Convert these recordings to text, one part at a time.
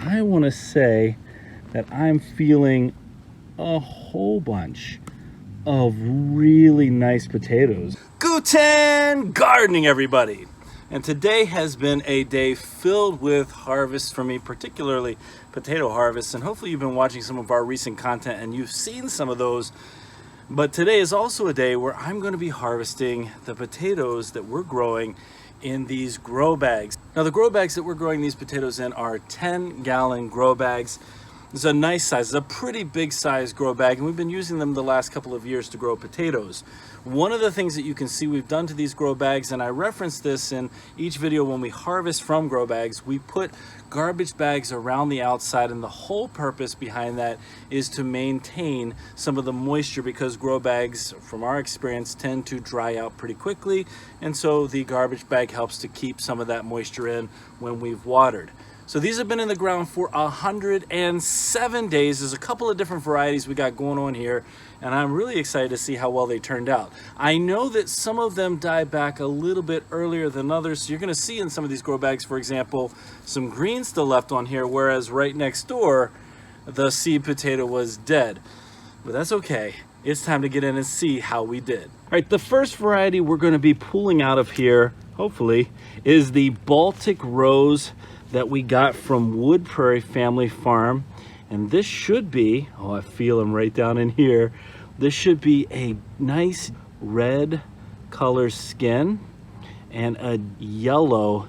I want to say that I'm feeling a whole bunch of really nice potatoes. Guten gardening, everybody! And today has been a day filled with harvests for me, particularly potato harvests. And hopefully you've been watching some of our recent content and you've seen some of those. But today is also a day where I'm going to be harvesting the potatoes that we're growing in these grow bags. Now the grow bags that we're growing these potatoes in are 10-gallon grow bags. It's a nice size, it's a pretty big size grow bag, and we've been using them the last couple of years to grow potatoes. One of the things that you can see we've done to these grow bags, and I reference this in each video when we harvest from grow bags, we put garbage bags around the outside, and the whole purpose behind that is to maintain some of the moisture, because grow bags, from our experience, tend to dry out pretty quickly, and so the garbage bag helps to keep some of that moisture in when we've watered. So these have been in the ground for 107 days. There's a couple of different varieties we got going on here, and I'm really excited to see how well they turned out. I know that some of them die back a little bit earlier than others. So you're gonna see in some of these grow bags, for example, some green still left on here, whereas right next door, the seed potato was dead. But that's okay. It's time to get in and see how we did. All right, the first variety we're gonna be pulling out of here, hopefully, is the Baltic Rose that we got from Wood Prairie Family Farm. And this should be, oh, I feel them right down in here. This should be a nice red color skin and a yellow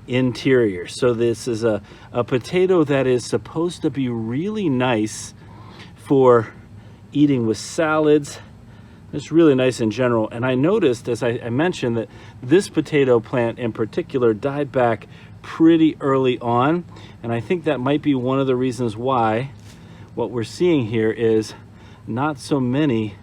interior. So this is a potato that is supposed to be really nice for eating with salads. It's really nice in general. And I noticed, as I mentioned, that this potato plant in particular died back pretty early on, and I think that might be one of the reasons why what we're seeing here is not so many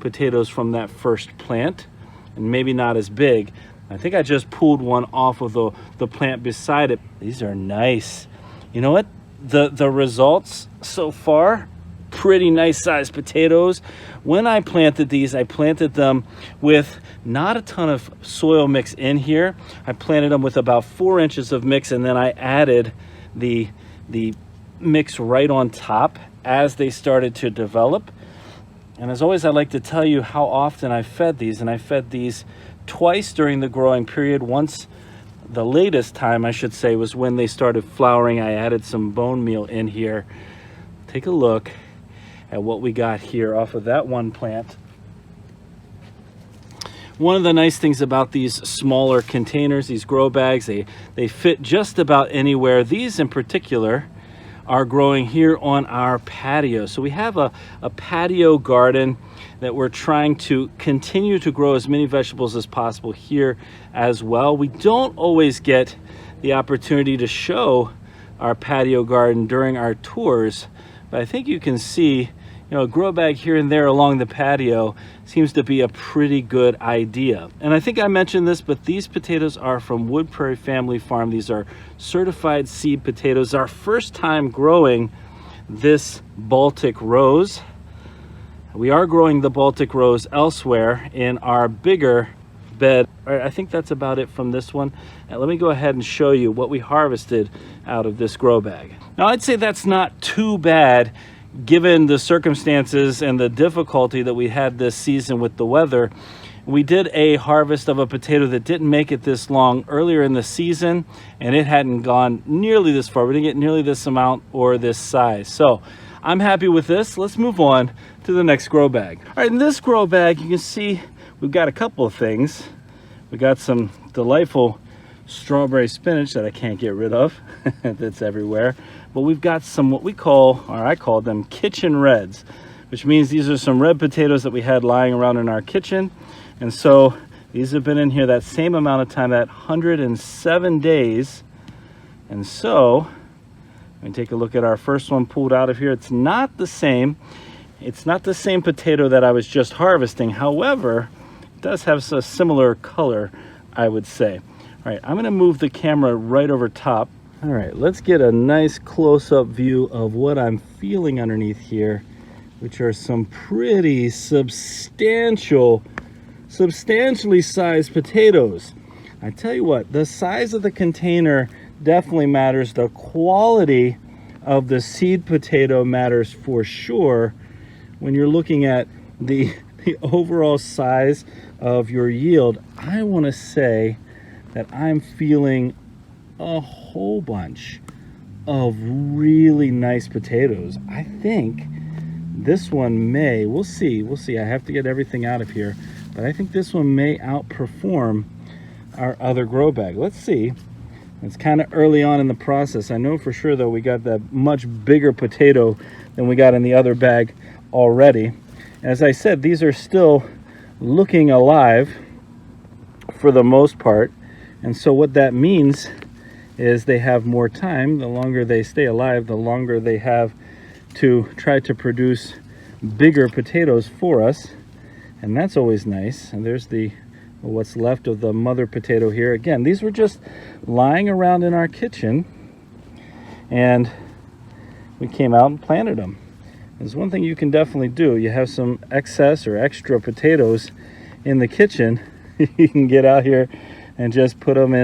potatoes from that first plant, and maybe not as big. I think I just pulled one off of the plant beside it. These are nice. You know what? The results so far, pretty nice sized potatoes. When I planted these, I planted them with not a ton of soil mix in here. I planted them with about 4 inches of mix, and then I added the mix right on top as they started to develop. And as always, I like to tell you how often I fed these, and I fed these twice during the growing period. Once, the latest time I should say, was when they started flowering. I added some bone meal in here. Take a look at what we got here off of that one plant. One of the nice things about these smaller containers, these grow bags, they fit just about anywhere. These in particular are growing here on our patio. So we have a patio garden that we're trying to continue to grow as many vegetables as possible here as well. We don't always get the opportunity to show our patio garden during our tours, but I think you can see, you know, a grow bag here and there along the patio seems to be a pretty good idea. And I think I mentioned this, but these potatoes are from Wood Prairie Family Farm. These are certified seed potatoes. Our first time growing this Baltic Rose. We are growing the Baltic Rose elsewhere in our bigger bed. All right, I think that's about it from this one. Now, let me go ahead and show you what we harvested out of this grow bag. Now, I'd say that's not too bad given the circumstances and the difficulty that we had this season with the weather. We did a harvest of a potato that didn't make it this long earlier in the season, and it hadn't gone nearly this far. We didn't get nearly this amount or this size. So I'm happy with this. Let's move on to the next grow bag. All right, in this grow bag, you can see we've got a couple of things. We got some delightful strawberry spinach that I can't get rid of. That's everywhere. But we've got some what we call, or I call them, kitchen reds, which means these are some red potatoes that we had lying around in our kitchen. And so these have been in here that same amount of time, that 107 days. And so let me take a look at our first one pulled out of here. It's not the same. It's not the same potato that I was just harvesting. However, it does have a similar color, I would say. All right, I'm gonna move the camera right over top. All right, let's get a nice close-up view of what I'm feeling underneath here, which are some pretty substantially sized potatoes. I tell you what, the size of the container definitely matters. The quality of the seed potato matters for sure when you're looking at the overall size of your yield. I want to say that I'm feeling a whole bunch of really nice potatoes. I think this one may, we'll see, I have to get everything out of here, but I think this one may outperform our other grow bag. Let's see. It's kind of early on in the process. I know for sure though we got that much bigger potato than we got in the other bag already. As I said, these are still looking alive for the most part, and so what that means is they have more time. The longer they stay alive, the longer they have to try to produce bigger potatoes for us, and that's always nice. And there's the what's left of the mother potato here. Again, these were just lying around in our kitchen and we came out and planted them. There's one thing you can definitely do. You have some excess or extra potatoes in the kitchen, you can get out here and just put them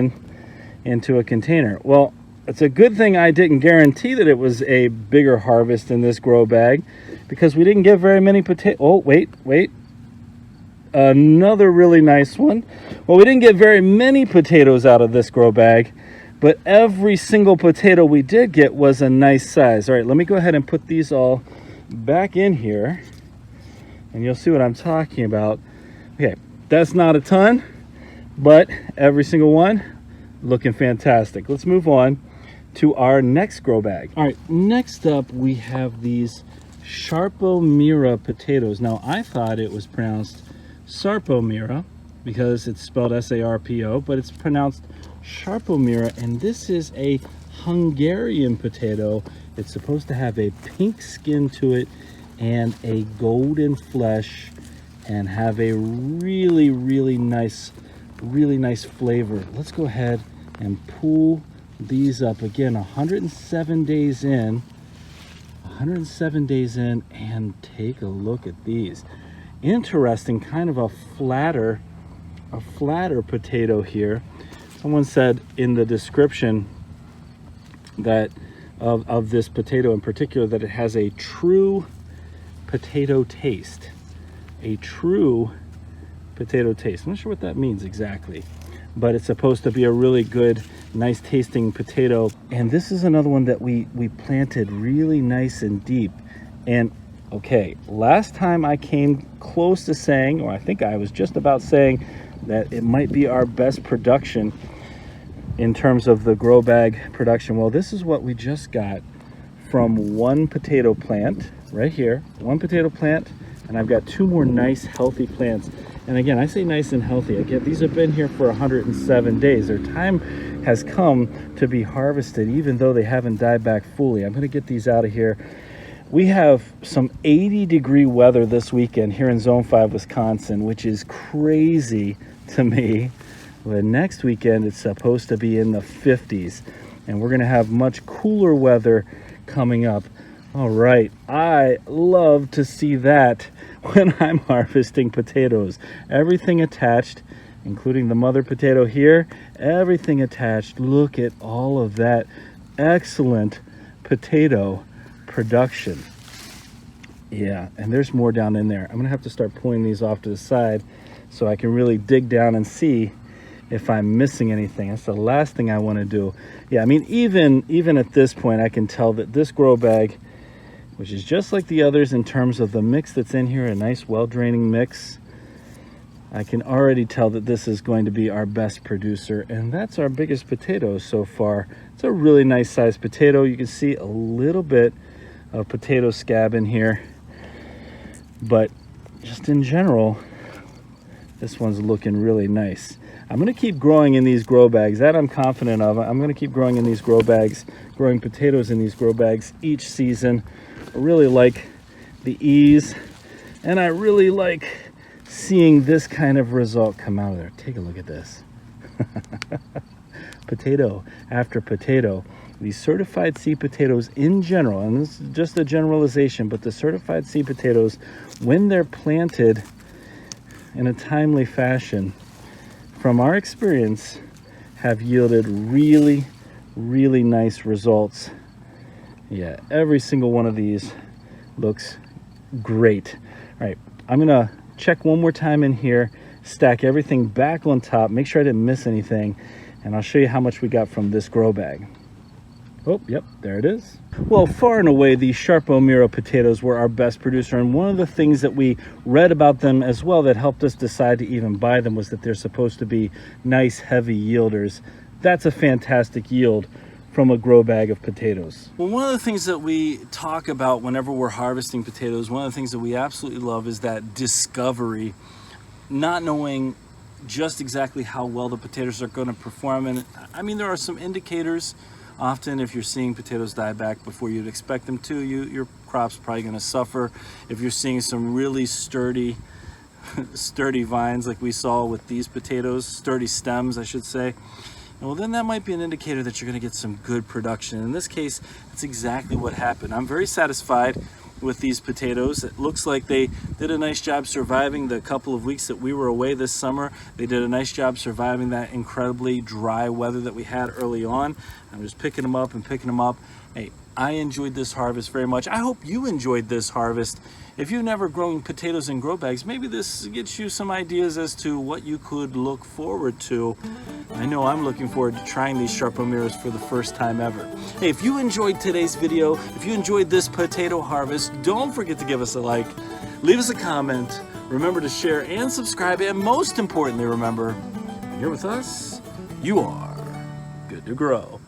into a container. Well, it's a good thing I didn't guarantee that it was a bigger harvest in this grow bag, because we didn't get very many potatoes. Oh, wait. Another really nice one. Well, we didn't get very many potatoes out of this grow bag, but every single potato we did get was a nice size. All right, let me go ahead and put these all back in here, and you'll see what I'm talking about. Okay, that's not a ton, but every single one looking fantastic. Let's move on to our next grow bag. All right, next up we have these Sharpo Mira potatoes. Now, I thought it was pronounced Sarpo Mira because it's spelled S-A-R-P-O, but it's pronounced Sharpo Mira, and this is a Hungarian potato. It's supposed to have a pink skin to it and a golden flesh and have a really nice flavor. Let's go ahead and pull these up again. 107 days in, and take a look at these. Interesting, kind of a flatter potato here. Someone said in the description that of this potato in particular that it has a true potato taste. A true potato taste. I'm not sure what that means exactly, but it's supposed to be a really good, nice tasting potato. And this is another one that we planted really nice and deep. And okay, last time I came close to saying, or I think I was just about saying, that it might be our best production in terms of the grow bag production. Well, this is what we just got from one potato plant right here, one potato plant, and I've got two more nice healthy plants. And again, I say nice and healthy. Again, these have been here for 107 days. Their time has come to be harvested, even though they haven't died back fully. I'm gonna get these out of here. We have some 80-degree weather this weekend here in Zone 5, Wisconsin, which is crazy to me. But next weekend, it's supposed to be in the 50s, and we're gonna have much cooler weather coming up. All right, I love to see that when I'm harvesting potatoes. Everything attached, including the mother potato here, everything attached. Look at all of that excellent potato production. Yeah, and there's more down in there. I'm gonna have to start pulling these off to the side so I can really dig down and see if I'm missing anything. That's the last thing I want to do. Yeah, I mean, even at this point, I can tell that this grow bag, which is just like the others in terms of the mix that's in here, a nice well-draining mix, I can already tell that this is going to be our best producer, and that's our biggest potato so far. It's a really nice sized potato. You can see a little bit of potato scab in here, but just in general, this one's looking really nice. I'm going to keep growing in these grow bags. That I'm confident of. I'm going to keep growing in these grow bags, growing potatoes in these grow bags each season. I really like the ease, and I really like seeing this kind of result come out of there. Take a look at this. Potato after potato. These certified seed potatoes in general, and this is just a generalization, but the certified seed potatoes, when they're planted in a timely fashion, from our experience, have yielded really nice results. Yeah, every single one of these looks great. All right, I'm gonna check one more time in here, stack everything back on top, make sure I didn't miss anything, and I'll show you how much we got from this grow bag. Oh, yep, there it is. Well, far and away, the Sharpo Mira potatoes were our best producer, and one of the things that we read about them as well that helped us decide to even buy them was that they're supposed to be nice, heavy yielders. That's a fantastic yield from a grow bag of potatoes. Well, one of the things that we talk about whenever we're harvesting potatoes, one of the things that we absolutely love is that discovery, not knowing just exactly how well the potatoes are going to perform. And I mean, there are some indicators. Often if you're seeing potatoes die back before you'd expect them to, your crop's probably going to suffer. If you're seeing some really sturdy vines like we saw with these potatoes, sturdy stems I should say, well, then that might be an indicator that you're going to get some good production. In this case, that's exactly what happened. I'm very satisfied with these potatoes. It looks like they did a nice job surviving the couple of weeks that we were away this summer. They did a nice job surviving that incredibly dry weather that we had early on. I'm just picking them up and picking them up. Hey, I enjoyed this harvest very much. I hope you enjoyed this harvest. If you've never grown potatoes in grow bags, maybe this gets you some ideas as to what you could look forward to. I know I'm looking forward to trying these Sharpo Miras for the first time ever. Hey, if you enjoyed today's video, if you enjoyed this potato harvest, don't forget to give us a like, leave us a comment, remember to share and subscribe, and most importantly, remember, when you're with us, you are good to grow.